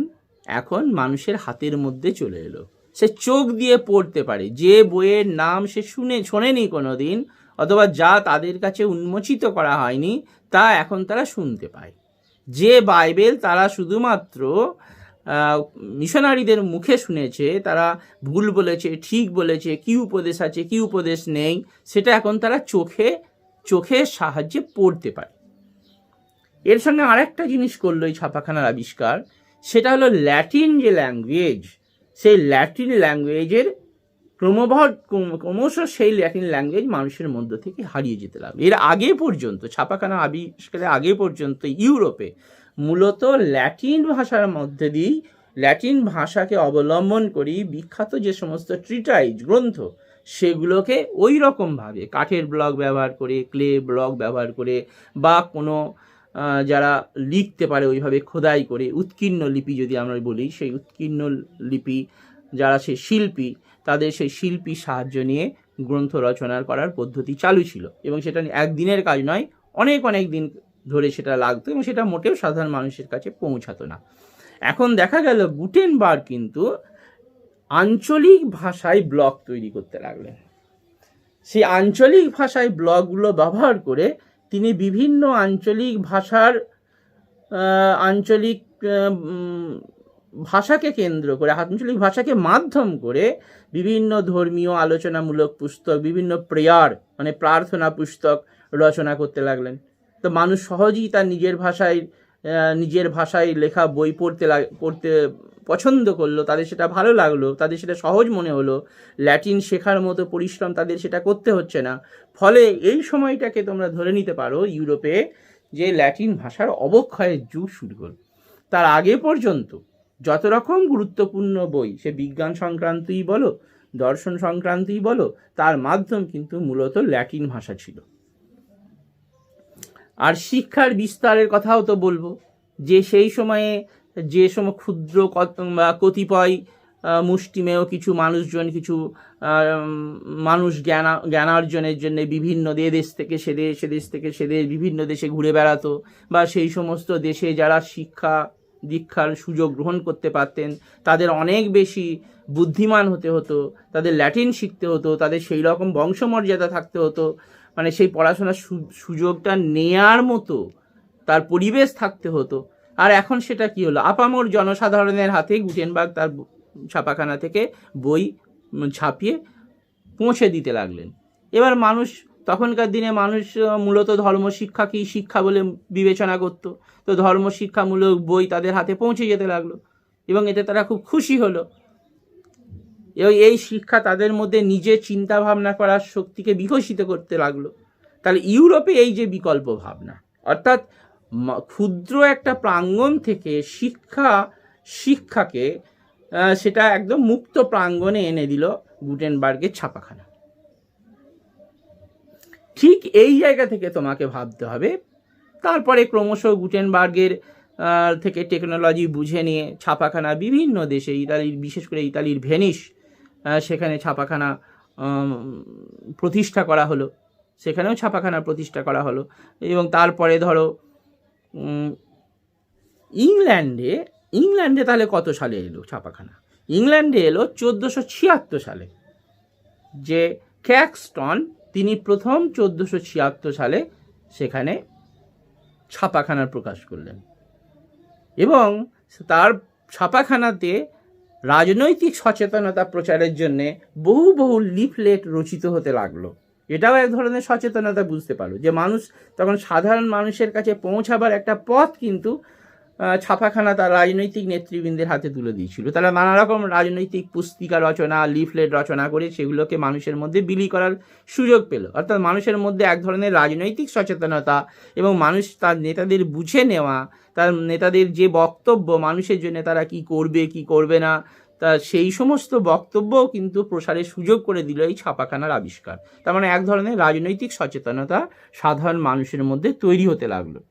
এখন মানুষের হাতের মধ্যে চলে এলো। সে চোখ দিয়ে পড়তে পারে। যে বইয়ের নাম সে শোনেনি কোনোদিন, অথবা যা তাদের কাছে উন্মোচিত করা হয়নি, তা এখন তারা শুনতে পায়। যে বাইবেল তারা শুধুমাত্র মিশনারিদের মুখে শুনেছে, তারা ভুল বলেছে, ঠিক বলেছে, কি উপদেশ আছে, কি উপদেশ নেই, সেটা এখন তারা চোখের সাহায্যে পড়তে পারে। এর সঙ্গে আরেকটা জিনিস করলো এই ছাপাখানার আবিষ্কার, সেটা হলো ল্যাটিন যে ল্যাঙ্গুয়েজ, সেই ল্যাটিন ল্যাঙ্গুয়েজের ক্রমশ সেই ল্যাটিন ল্যাঙ্গুয়েজ মানুষের মধ্য থেকে হারিয়ে যেতে লাগলো। এর আগে পর্যন্ত, ছাপাখানা আবিষ্কারের আগে পর্যন্ত ইউরোপে মূলত ল্যাটিন ভাষার মধ্যে দিয়েই, ল্যাটিন ভাষাকে অবলম্বন করেই বিখ্যাত যে সমস্ত ট্রিটাইজ গ্রন্থ, সেগুলোকে ওই রকমভাবে কাঠের ব্লক ব্যবহার করে, ক্লে ব্লক ব্যবহার করে, বা কোনো যারা লিখতে পারে ওইভাবে খোদাই করে, উৎকীর্ণ লিপি যদি আমরা বলি, সেই উৎকীর্ণ লিপি যারা সেই শিল্পী, তাদের সেই শিল্পীর সাহায্য নিয়ে গ্রন্থ রচনা করার পদ্ধতি চালু ছিল। এবং সেটা একদিনের কাজ নয়, অনেক দিন ধরে সেটা লাগতো, এবং সেটা মোটেও সাধারণ মানুষের কাছে পৌঁছাতো না। এখন দেখা গেল গুটেনবার্গ কিন্তু আঞ্চলিক ভাষায় ব্লগ তৈরি করতে লাগলেন। সেই আঞ্চলিক ভাষায় ব্লগগুলো ব্যবহার করে তিনি বিভিন্ন আঞ্চলিক ভাষাকে কেন্দ্র করে, আঞ্চলিক ভাষাকে মাধ্যম করে বিভিন্ন ধর্মীয় আলোচনামূলক পুস্তক, বিভিন্ন প্রেয়ার মানে প্রার্থনা পুস্তক রচনা করতে লাগলেন। তো মানুষ সহজেই তার নিজের ভাষায় লেখা বই পড়তে পছন্দ করলো, তাদের সেটা ভালো লাগলো, তাদের সেটা সহজ মনে হলো। ল্যাটিন শেখার মতো পরিশ্রম তাদের সেটা করতে হচ্ছে না। ফলে এই সময়টাকে তোমরা ধরে নিতে পারো ইউরোপে যে ল্যাটিন ভাষার অবক্ষয়ের যুগ শুরু হল। তার আগে পর্যন্ত যত রকম গুরুত্বপূর্ণ বই, সে বিজ্ঞান সংক্রান্তই বলো, দর্শন সংক্রান্তই বলো, তার মাধ্যম কিন্তু মূলত ল্যাটিন ভাষা ছিল। আর শিক্ষার বিস্তারের কথাও তো বলবো, যে সেই সময়ে যে সময় ক্ষুদ্র বা কতিপয় মুষ্টিমেয় কিছু মানুষ জ্ঞানার্জনের জন্য বিভিন্ন দেশ থেকে সে দেশ বিভিন্ন দেশে ঘুরে বেড়াতো, বা সেই সমস্ত দেশে যারা শিক্ষা দীক্ষার সুযোগ গ্রহণ করতে পারতেন, তাদের অনেক বেশি বুদ্ধিমান হতে হতো, তাদের ল্যাটিন শিখতে হতো, তাদের সেই রকম বংশমর্যাদা থাকতে হতো, মানে সেই পড়াশোনার সুযোগটা নেয়ার মতো তার পরিবেশ থাকতে হতো। আর এখন সেটা কি হলো, আপামর জনসাধারণের হাতে গুটেনবার্গ তার ছাপাখানা থেকে বই ছাপিয়ে পৌঁছে দিতে লাগলেন। এবার তখনকার দিনে মানুষ মূলত ধর্মশিক্ষাকেই শিক্ষা বলে বিবেচনা করত। তো ধর্মশিক্ষামূলক বই তাদের হাতে পৌঁছে যেতে লাগলো, এবং এতে তারা খুব খুশি হলো। এই শিক্ষা তাদের মধ্যে নিজের চিন্তা ভাবনা করার শক্তিকে বিকশিত করতে লাগলো। তাহলে ইউরোপে এই যে বিকল্প ভাবনা, অর্থাৎ ক্ষুদ্র একটা প্রাঙ্গণ থেকে শিক্ষাকে সেটা একদম মুক্ত প্রাঙ্গণে এনে দিল গুটেনবার্গের ছাপাখানা। ঠিক এই জায়গা থেকে তোমাকে ভাবতে হবে। তারপরে ক্রমশ গুটেনবার্গের থেকে টেকনোলজি বুঝে নিয়ে ছাপাখানা বিভিন্ন দেশে, বিশেষ করে ইতালির ভেনিস, সেখানে ছাপাখানা প্রতিষ্ঠা করা হলো, সেখানেও ছাপাখানা প্রতিষ্ঠা করা হলো। এবং তারপরে ধরো ইংল্যান্ডে তাহলে কত সালে এলো ছাপাখানা? ইংল্যান্ডে এলো 1476 সালে। যে ক্যাক্সটন, তিনি প্রথম 1476 সালে সেখানে ছাপাখানার প্রকাশ করলেন, এবং তার ছাপাখানাতে রাজনৈতিক সচেতনতা প্রচারের জন্যে বহু বহু লিফলেট রচিত হতে লাগলো। এটাও এক ধরনের সচেতনতা, বুঝতে পারো, যে মানুষ তখন সাধারণ মানুষের কাছে পৌঁছাবার একটা পথ কিন্তু ছাপাখানা তার রাজনৈতিক নেতৃবৃন্দের হাতে তুলে দিয়েছিল। তারা নানা রকম রাজনৈতিক পুস্তিকা রচনা, লিফলেট রচনা করে সেগুলোকে মানুষের মধ্যে বিলি করার সুযোগ পেল। অর্থাৎ মানুষের মধ্যে এক ধরনের রাজনৈতিক সচেতনতা এবং মানুষ তার নেতাদের বুঝে নেওয়া, তার নেতাদের যে বক্তব্য মানুষের জন্য তারা কি করবে কি করবে না, তা সেই সমস্ত বক্তব্যও কিন্তু প্রসারের সুযোগ করে দিল এই ছাপাখানার আবিষ্কার। তার মানে এক ধরনের রাজনৈতিক সচেতনতা সাধারণ মানুষের মধ্যে তৈরি হতে লাগলো।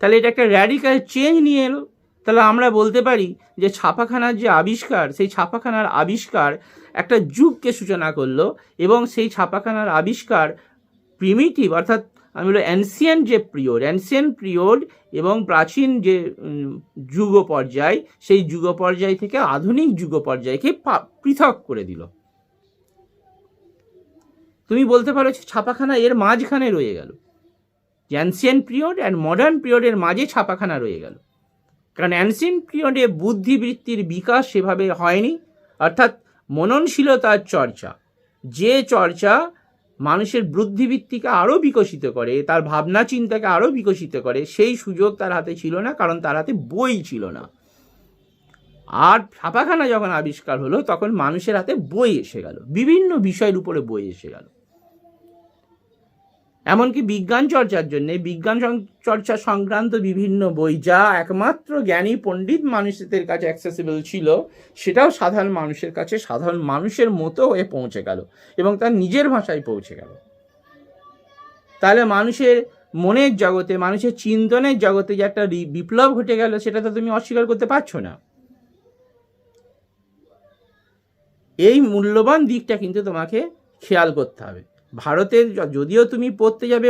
তাহলে এটা একটা র্যাডিক্যাল চেঞ্জ নিয়ে এলো। তাহলে আমরা বলতে পারি যে ছাপাখানার যে আবিষ্কার, সেই ছাপাখানার আবিষ্কার একটা যুগকে সূচনা করলো, এবং সেই ছাপাখানার আবিষ্কার প্রিমিটিভ, অর্থাৎ আমি বলি অ্যানসিয়েন্ট যে অ্যানসিয়েন্ট পিরিয়ড এবং প্রাচীন যে যুগ পর্যায়, সেই যুগ পর্যায় থেকে আধুনিক যুগ পর্যায়কে পৃথক করে দিল। তুমি বলতে পারো ছাপাখানা এর মাঝখানে রয়ে গেল, অ্যানসিয়েন্ট পিরিয়ড অ্যান্ড মডার্ন পিরিয়ডের মাঝে ছাপাখানা রয়ে গেল। কারণ অ্যানসিয়েন্ট পিরিয়ডে বুদ্ধিবৃত্তির বিকাশ সেভাবে হয়নি, অর্থাৎ মননশীলতার চর্চা, যে চর্চা মানুষের বুদ্ধিবৃত্তিকে আরও বিকশিত করে, তার ভাবনা চিন্তাকে আরও বিকশিত করে, সেই সুযোগ তার হাতে ছিল না, কারণ তার হাতে বই ছিল না। আর ছাপাখানা যখন আবিষ্কার হলো তখন মানুষের হাতে বই এসে গেল, বিভিন্ন বিষয়ের উপরে বই এসে গেল। এমনকি বিজ্ঞান চর্চার জন্যে বিজ্ঞান চর্চা সংক্রান্ত বিভিন্ন বই, যা একমাত্র জ্ঞানী পণ্ডিত মানুষদের কাছে অ্যাক্সেসিবল ছিল, সেটাও সাধারণ মানুষের কাছে সাধারণ মানুষের মতো হয়ে পৌঁছে গেল এবং তার নিজের ভাষায় পৌঁছে গেল। তাহলে মানুষের মনের জগতে, মানুষের চিন্তনের জগতে যে একটা বিপ্লব ঘটে গেল, সেটা তো তুমি অস্বীকার করতে পারছো না। এই মূল্যবান দিকটা কিন্তু তোমাকে খেয়াল করতে হবে। ভারতের, যদিও তুমি পড়তে যাবে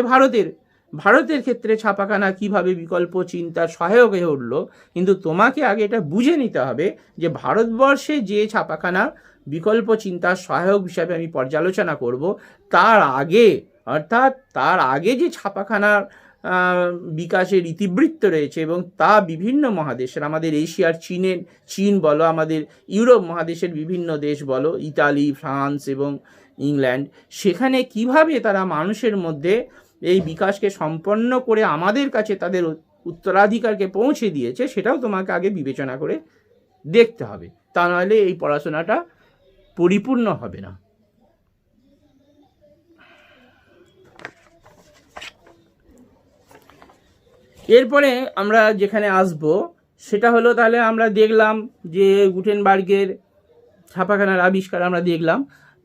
ভারতের ক্ষেত্রে ছাপাখানা কিভাবে বিকল্প চিন্তার সহায়ক হয়ে উঠল, কিন্তু তোমাকে আগে এটা বুঝে নিতে হবে যে ভারতবর্ষে যে ছাপাখানা বিকল্প চিন্তার সহায়ক হিসাবে আমি পর্যালোচনা করব, তার আগে, অর্থাৎ তার আগে যে ছাপাখানার বিকাশের ইতিবৃত্ত রয়েছে, এবং তা বিভিন্ন মহাদেশের, আমাদের এশিয়ার চীন বলো, আমাদের ইউরোপ মহাদেশের বিভিন্ন দেশ বলো, ইতালি, ফ্রান্স এবং ইংল্যান্ড, সেখানে কিভাবে তারা মানুষের মধ্যে এই বিকাশকে সম্পন্ন করে আমাদের কাছে তাদের উত্তরাধিকারকে পৌঁছে দিয়েছে, সেটাও তোমাকে আগে বিবেচনা করে দেখতে হবে। তা নাহলে এই পড়াশোনাটা পরিপূর্ণ হবে না। এরপরে আমরা যেখানে আসব সেটা হলো, তাহলে আমরা দেখলাম যে গুটেনবার্গের ছাপাখানার আবিষ্কার আমরা দেখলাম।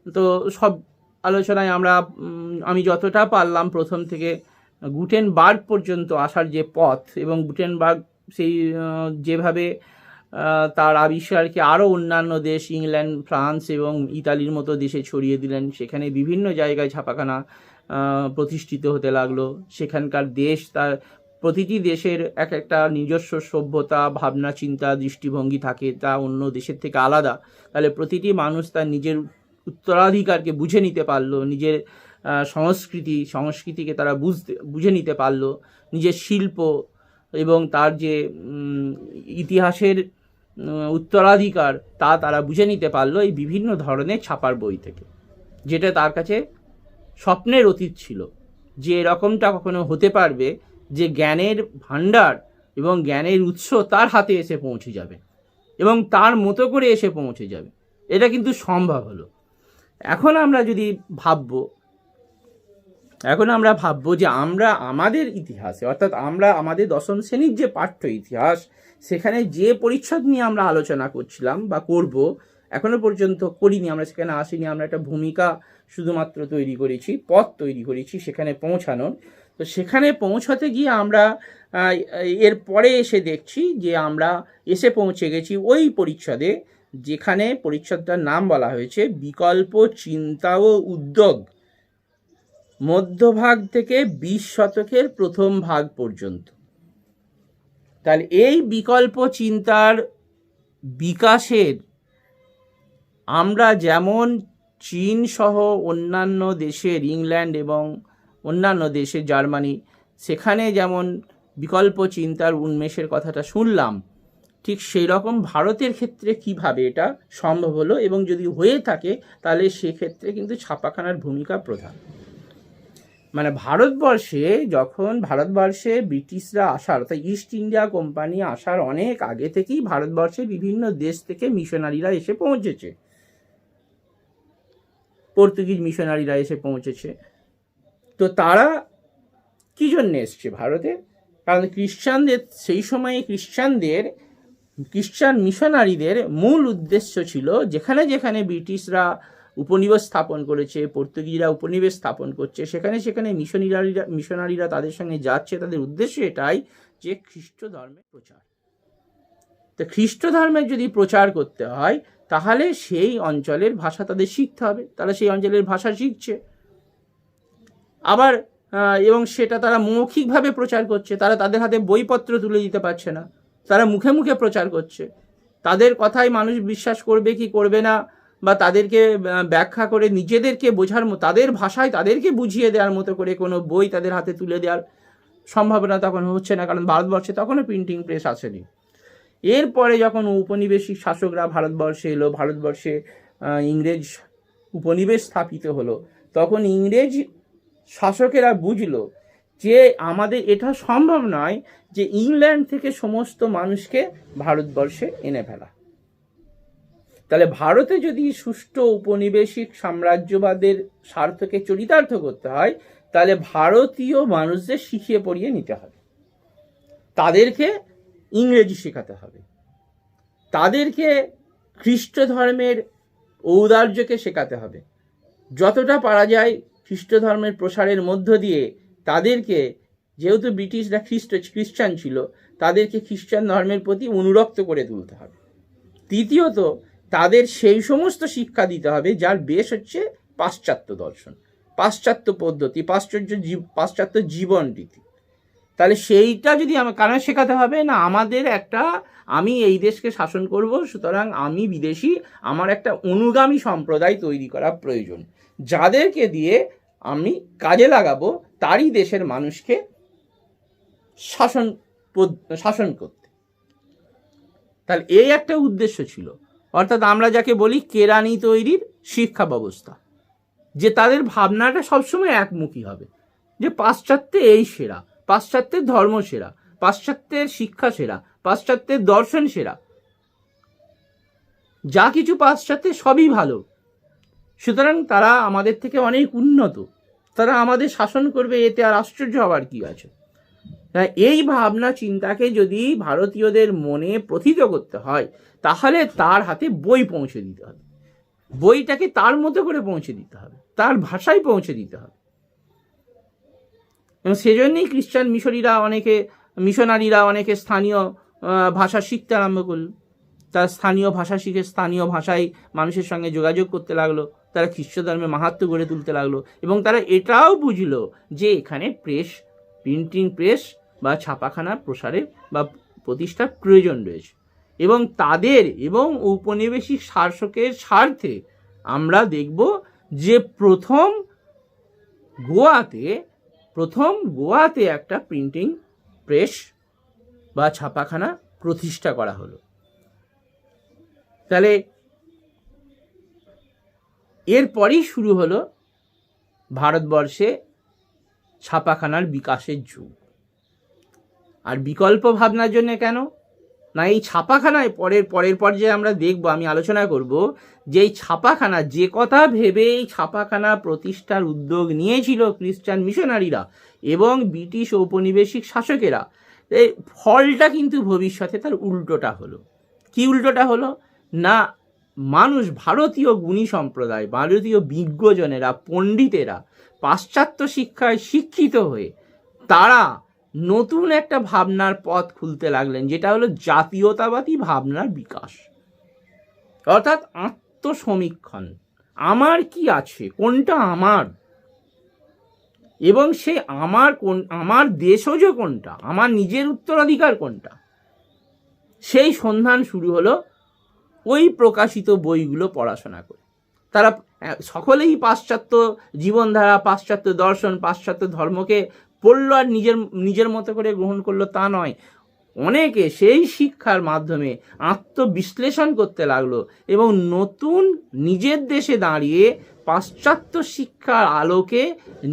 তো সব আলোচনায় আমি যতটা পারলাম প্রথম থেকে গুটেনবার্গ পর্যন্ত আসার যে পথ, এবং গুটেনবার্গ সেই যেভাবে তার আবিষ্কারকে আরও অন্যান্য দেশ, ইংল্যান্ড, ফ্রান্স এবং ইতালির মতো দেশে ছড়িয়ে দিলেন, সেখানে বিভিন্ন জায়গায় ছাপাখানা প্রতিষ্ঠিত হতে লাগলো। সেখানকার দেশ, তার প্রতিটি দেশের এক একটা নিজস্ব সভ্যতা, ভাবনা, চিন্তা, দৃষ্টিভঙ্গি থাকে, তা অন্য দেশের থেকে আলাদা। তাহলে প্রতিটি মানুষ তার নিজের উত্তরাধিকারকে বুঝে নিতে পারলো, নিজের সংস্কৃতিকে তারা বুঝে নিতে পারলো, নিজের শিল্প এবং তার যে ইতিহাসের উত্তরাধিকার তা তারা বুঝে নিতে পারলো এই বিভিন্ন ধরনের ছাপার বই থেকে, যেটা তার কাছে স্বপ্নের অতীত ছিল যে এরকমটা কখনো হতে পারবে, যে জ্ঞানের ভাণ্ডার এবং জ্ঞানের উৎস তার হাতে এসে পৌঁছে যাবে এবং তার মতো করে এসে পৌঁছে যাবে। এটা কিন্তু সম্ভব হলো। এখন আমরা ভাববো যে আমরা আমাদের ইতিহাসে, অর্থাৎ আমরা আমাদের দশম শ্রেণীর যে পাঠ্য ইতিহাস, সেখানে যে পরিচ্ছদ নিয়ে আমরা আলোচনা করছিলাম বা করব, এখনো পর্যন্ত করিনি, আমরা সেখানে আসিনি, আমরা একটা ভূমিকা শুধুমাত্র তৈরি করেছি, পথ তৈরি করেছি সেখানে পৌঁছানোর। তো সেখানে পৌঁছাতে গিয়ে আমরা এর পরে এসে দেখছি যে আমরা এসে পৌঁছে গেছি ওই পরিচ্ছদে, যেখানে পরিচ্ছদটার নাম বলা হয়েছে বিকল্প চিন্তা ও উদ্যোগ, মধ্যভাগ থেকে 20 শতকের প্রথম ভাগ পর্যন্ত। তাহলে এই বিকল্প চিন্তার বিকাশের আমরা যেমন চীন সহ অন্যান্য দেশের, ইংল্যান্ড এবং অন্যান্য দেশের, জার্মানি, সেখানে যেমন বিকল্প চিন্তার উন্মেষের কথাটা শুনলাম, ঠিক সেই রকম ভারতের ক্ষেত্রে কিভাবে এটা সম্ভব হলো, এবং যদি হয়ে থাকে তাহলে সেক্ষেত্রে কিন্তু ছাপাখানার ভূমিকা প্রধান। মানে ভারতবর্ষে ব্রিটিশরা আসার, অর্থাৎ ইস্ট ইন্ডিয়া কোম্পানি আসার অনেক আগে থেকেই ভারতবর্ষে বিভিন্ন দেশ থেকে মিশনারিরা এসে পৌঁছেছে, পর্তুগিজ মিশনারিরা এসে পৌঁছেছে। তো তারা কি জন্য এসছে ভারতে? কারণ সেই সময়ে খ্রিস্টান মিশনারিদের মূল উদ্দেশ্য ছিল, যেখানে যেখানে ব্রিটিশরা উপনিবেশ স্থাপন করেছে, পর্তুগিজরা উপনিবেশ স্থাপন করছে, সেখানে সেখানে মিশনারিরা তাদের সঙ্গে যাচ্ছে, তাদের উদ্দেশ্য এটাই যে খ্রিস্ট ধর্মের প্রচার। তো খ্রিস্ট ধর্মের যদি প্রচার করতে হয় তাহলে সেই অঞ্চলের ভাষা তাদের শিখতে হবে, তারা সেই অঞ্চলের ভাষা শিখছে। আবার এবং সেটা তারা মৌখিকভাবে প্রচার করছে, তারা তাদের হাতে বইপত্র তুলে দিতে পারছে না, তারা মুখে মুখে প্রচার করছে। তাদের কথায় মানুষ বিশ্বাস করবে কি করবে না, বা তাদেরকে ব্যাখ্যা করে নিজেদেরকে বোঝার মতো, তাদের ভাষায় তাদেরকে বুঝিয়ে দেওয়ার মতো করে কোনো বই তাদের হাতে তুলে দেওয়ার সম্ভাবনা তখন হচ্ছে না, কারণ ভারতবর্ষে তখনও প্রিন্টিং প্রেস আসেনি। এরপরে যখন ঔপনিবেশিক শাসকরা ভারতবর্ষে এলো, ভারতবর্ষে ইংরেজ উপনিবেশ স্থাপিত হলো, তখন ইংরেজ শাসকেরা বুঝলো যে আমাদের এটা সম্ভব নয় যে ইংল্যান্ড থেকে সমস্ত মানুষকে ভারতবর্ষে এনে ফেলা। তাহলে ভারতে যদি সুষ্ঠু উপনিবেশিক সাম্রাজ্যবাদের স্বার্থকে চরিতার্থ করতে হয়, তাহলে ভারতীয় মানুষদের শিখিয়ে পড়িয়ে নিতে হবে, তাদেরকে ইংরেজি শেখাতে হবে, তাদেরকে খ্রিস্ট ধর্মের ঔদার্যকে শেখাতে হবে। যতটা পারা যায় খ্রিস্ট ধর্মের প্রসারের মধ্য দিয়ে তাদেরকে, যেহেতু ব্রিটিশরা খ্রিস্টান ছিল, তাদেরকে খ্রিস্টান ধর্মের প্রতি অনুরক্ত করে তুলতে হবে। তৃতীয়ত, তাদের সেই সমস্ত শিক্ষা দিতে হবে যার বেশ হচ্ছে পাশ্চাত্য দর্শন, পাশ্চাত্য পদ্ধতি, পাশ্চাত্য জীবন রীতি। তাহলে সেইটা যদি কারণ শেখাতে হবে না, আমি এই দেশকে শাসন করব, সুতরাং আমি বিদেশি, আমার একটা অনুগামী সম্প্রদায় তৈরি করা প্রয়োজন, যাদেরকে দিয়ে আমি কাজে লাগাবো তারই দেশের মানুষকে শাসন করতে। তাহলে এই একটা উদ্দেশ্য ছিল। অর্থাৎ আমরা যাকে বলি কেরানি তৈরির শিক্ষা ব্যবস্থা, যে তাদের ভাবনাটা সবসময় একমুখী হবে, যে পাশ্চাত্যে এই সেরা, পাশ্চাত্যের ধর্ম সেরা, পাশ্চাত্যের শিক্ষা সেরা, পাশ্চাত্যের দর্শন সেরা, যা কিছু পাশ্চাত্যে সবই ভালো, সুতরাং তারা আমাদের থেকে অনেক উন্নত, তারা আমাদের শাসন করবে, এতে আর আশ্চর্য হবার কি আছে। এই ভাবনা চিন্তাকে যদি ভারতীয়দের মনে প্রথিত করতে হয়, তাহলে তার হাতে বই পৌঁছে দিতে হবে, বইটাকে তার মতো করে পৌঁছে দিতে হবে, তার ভাষায় পৌঁছে দিতে হবে। এবং সেজন্যই খ্রিস্টান মিশনারিরা অনেকে স্থানীয় ভাষা শিখতে আরম্ভ করল। তারা স্থানীয় ভাষা শিখে স্থানীয় ভাষায় মানুষের সঙ্গে যোগাযোগ করতে লাগলো, তারা খ্রিস্ট ধর্মের মাহাত্ম্য গড়ে তুলতে লাগলো, এবং তারা এটাও বুঝলো যে এখানে প্রিন্টিং প্রেস বা ছাপাখানা প্রসারের বা প্রতিষ্ঠার প্রয়োজন রয়েছে। এবং এবং ঔপনিবেশিক শাসকের স্বার্থে আমরা দেখব যে প্রথম গোয়াতে একটা প্রিন্টিং প্রেস বা ছাপাখানা প্রতিষ্ঠা করা হলো। তাহলে এরপরই শুরু হলো ভারতবর্ষে ছাপাখানার বিকাশের যুগ। আর বিকল্প ভাবনার জন্য কেন না, এই ছাপাখানায় পরের পর্যায়ে আমরা দেখব, আমি আলোচনা করব যে এই ছাপাখানা, যে কথা ভেবে এই ছাপাখানা প্রতিষ্ঠার উদ্যোগ নিয়েছিল খ্রিস্টান মিশনারিরা এবং ব্রিটিশ ঔপনিবেশিক শাসকেরা, এই ফলটা কিন্তু ভবিষ্যতে তার উল্টোটা হলো। কি উল্টোটা হলো না, ভারতীয় গুণী সম্প্রদায়, ভারতীয় বিজ্ঞজনেরা, পণ্ডিতেরা পাশ্চাত্য শিক্ষায় শিক্ষিত হয়ে তারা নতুন একটা ভাবনার পথ খুলতে লাগলেন, যেটা হলো জাতীয়তাবাদী ভাবনার বিকাশ। অর্থাৎ আত্মসমীক্ষণ, আমার কি আছে, কোনটা আমার, এবং সে আমার দেশজ কোনটা, আমার নিজের উত্তরাধিকার কোনটা, সেই সন্ধান শুরু হলো ওই প্রকাশিত বইগুলো পড়াশোনা করে। তারা সকলেই পাশ্চাত্য জীবনধারা, পাশ্চাত্য দর্শন, পাশ্চাত্য ধর্মকে পড়ল আর নিজের মতো করে গ্রহণ করলো তা নয়। অনেকে সেই শিক্ষার মাধ্যমে আত্মবিশ্লেষণ করতে লাগলো এবং নতুন নিজের দেশে দাঁড়িয়ে পাশ্চাত্য শিক্ষার আলোকে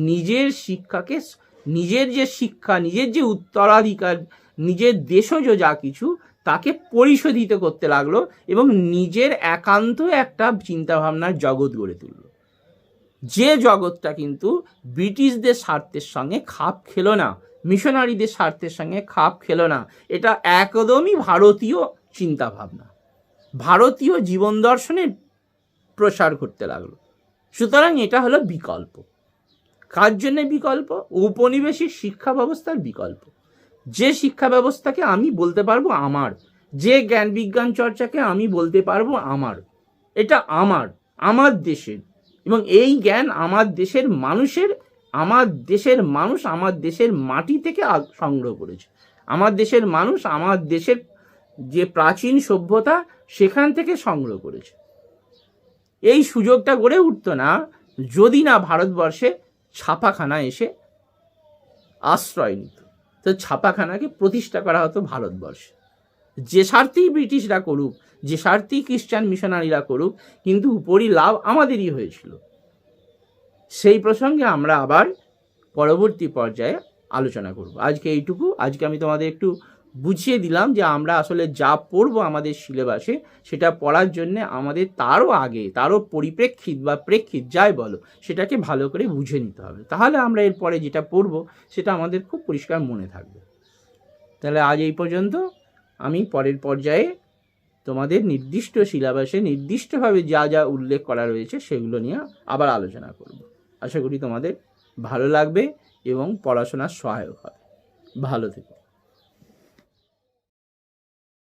নিজের শিক্ষাকে, নিজের যে শিক্ষা, নিজের যে উত্তরাধিকার, নিজের দেশজ যা কিছু তাকে পরিশোধিত করতে লাগলো এবং নিজের একান্ত একটা চিন্তাভাবনার জগৎ গড়ে তুলল, যে জগৎটা কিন্তু ব্রিটিশদের স্বার্থের সঙ্গে খাপ খেলো না, মিশনারিদের স্বার্থের সঙ্গে খাপ খেলো না। এটা একদমই ভারতীয় চিন্তাভাবনা, ভারতীয় জীবন দর্শনের প্রসার করতে লাগলো। সুতরাং এটা হলো বিকল্প। কার জন্য বিকল্প? উপনিবেশিক শিক্ষা ব্যবস্থার বিকল্প। যে শিক্ষা ব্যবস্থাকে আমি বলতে পারবো আমার, যে জ্ঞান বিজ্ঞান চর্চাকে আমি বলতে পারবো আমার, এটা আমার দেশের, এবং এই জ্ঞান আমার দেশের মানুষের, আমার দেশের মানুষ আমার দেশের মাটি থেকে সংগ্রহ করেছে। আমার দেশের মানুষ আমার দেশের যে প্রাচীন সভ্যতা সেখান থেকে সংগ্রহ করেছে। এই সুযোগটা গড়ে উঠতো না যদি না ভারতবর্ষে ছাপাখানা এসে আশ্রয় নিত। তো ছাপাখানাকে প্রতিষ্ঠা করা হতো ভারতবর্ষে। যে স্বার্থেই ব্রিটিশরা করুক, যে স্বার্থেই খ্রিস্টান মিশনারিরা করুক, কিন্তু উপরি লাভ আমাদেরই হয়েছিল। সেই প্রসঙ্গে আমরা আবার পরবর্তী পর্যায়ে আলোচনা করব। আজকে এইটুকু। আজকে আমি তোমাদের একটু বুঝিয়ে দিলাম যে আমরা আসলে যা পড়বো আমাদের সিলেবাসে, সেটা পড়ার জন্য আমাদের তারও আগে, তারও পরিপ্রেক্ষিত বা প্রেক্ষিত যাই বলো, সেটাকে ভালো করে বুঝে নিতে হবে। তাহলে আমরা এরপরে যেটা পড়বো সেটা আমাদের খুব পরিষ্কার মনে থাকবে। তাহলে আজ এই পর্যন্ত। আমি পরের পর্যায়ে তোমাদের নির্দিষ্ট সিলেবাসে নির্দিষ্টভাবে যা যা উল্লেখ করা রয়েছে সেগুলো নিয়ে আবার আলোচনা করব। আশা করি তোমাদের ভালো লাগবে এবং পড়াশোনার সহায়ক হবে। ভালো থেকো।